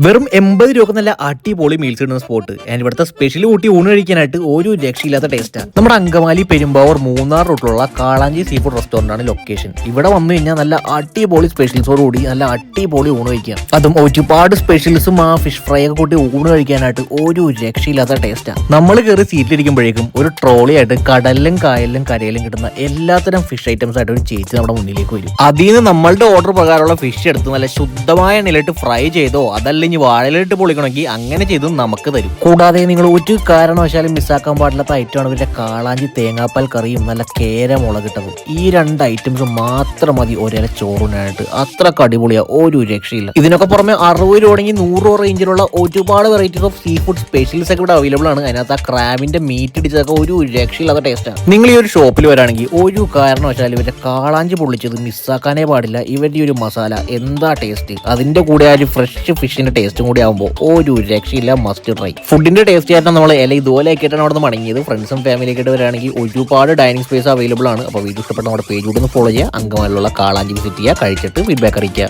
വെറും 80 രൂപ നല്ല അടിപൊളി മീൽസ് ഇടുന്ന സ്പോട്ട്. ഇവിടുത്തെ സ്പെഷ്യൽ കൂട്ടി ഊണ് കഴിക്കാനായിട്ട് ഒരു രക്ഷയില്ലാത്ത ടേസ്റ്റാണ്. നമ്മുടെ അങ്കമാലി പെരുമ്പാവൂർ മൂന്നാർ റൂട്ടിലുള്ള കാളാഞ്ചി സീ ഫുഡ് റെസ്റ്റോറന്റ് ആണ് ലൊക്കേഷൻ. ഇവിടെ വന്നു കഴിഞ്ഞാൽ നല്ല അടിപൊളി സ്പെഷ്യൽസോട് കൂടി നല്ല അടിപൊളി ഊണ് കഴിക്കാം. അതും ഒരുപാട് സ്പെഷ്യൽസും ആ ഫിഷ് ഫ്രൈ ഒക്കെ കൂട്ടി ഊണ് കഴിക്കാനായിട്ട് ഒരു രക്ഷയില്ലാത്ത ടേസ്റ്റാണ്. നമ്മൾ കയറി സീറ്റിലിരിക്കുമ്പോഴേക്കും ഒരു ട്രോളി ആയിട്ട് കടലിലും കായലിലും കരയിലും കിട്ടുന്ന എല്ലാത്തരം ഫിഷ് ഐറ്റംസ് ആയിട്ട് ഒരു ചേച്ചി നമ്മുടെ മുന്നിലേക്ക് വരും. അതിൽ നിന്ന് നമ്മളുടെ ഓർഡർ പ്രകാരമുള്ള ഫിഷ് എടുത്ത് നല്ല ശുദ്ധമായ എണ്ണയിലിട്ട് ഫ്രൈ ചെയ്തോ അതല്ല ഇനി വാഴയിലിട്ട് പൊളിക്കണമെങ്കിൽ അങ്ങനെ ചെയ്തും നമുക്ക് തരും. കൂടാതെ നിങ്ങൾ ഒരു കാരണവശാലും മിസ്സാക്കാൻ പാടില്ലാത്ത ഐറ്റമാണ് ഇവരുടെ കാളാഞ്ചി തേങ്ങാപ്പാൽ കറിയും നല്ല കേര മുളകിട്ടതും. ഈ രണ്ട് ഐറ്റംസ് മാത്രം മതി ഒരേ ചോറിനായിട്ട്. അത്ര അടിപൊളിയാ, ഒരു രക്ഷയില്ല. ഇതിനൊക്കെ പുറമെ 60 രൂപ 100 രൂപ റേഞ്ചിലുള്ള ഒരുപാട് varieties of sea food specials ഒക്കെ ഇവിടെ അവൈലബിൾ ആണ്. അതിനകത്ത് ആ ക്രാബിന്റെ മീറ്റ് ഇടിച്ചതൊക്കെ ഒരു രക്ഷയില്ലാത്ത ടേസ്റ്റാണ്. നിങ്ങൾ ഈ ഒരു ഷോപ്പിൽ വരാണെങ്കിൽ ഒരു കാരണവശാലും ഇവരുടെ കാളാഞ്ചി പൊള്ളിച്ചത് മിസ്സാക്കാനേ പാടില്ല. ഇവരുടെ ഒരു മസാല എന്താ ടേസ്റ്റ്, അതിന്റെ കൂടെ ആ ഒരു ഫ്രഷ് ഫിഷിന്റെ ടേസ്റ്റും കൂടി ആകുമ്പോൾ ഒരു രക്ഷയില്ല, മസ്റ്റ് ട്രൈ. ഫുഡിന്റെ ടേസ്റ്റ് ആയിട്ടാണ് നമ്മൾ ഇതുപോലെ ആക്കിയിട്ടാണ് അവിടെ നിന്ന് മടങ്ങിയത്. ഫ്രണ്ട്സും ഫാമിലിയൊക്കെ ആയിട്ട് വരാണെങ്കിൽ ഒരുപാട് ഡൈനിങ് സ്പേസ് അവൈലബിൾ ആണ്. അപ്പോൾ വീഡിയോ ഇഷ്ടപ്പെട്ട നമ്മുടെ പേജ് കൂടി ഒന്ന് ഫോളോ ചെയ്യുക. അങ്കമാലിലുള്ള കാളാഞ്ചി വിസിറ്റ് ചെയ്യുക, കഴിച്ചിട്ട് ഫീഡ്ബാക്ക് അറിയിക്കുക.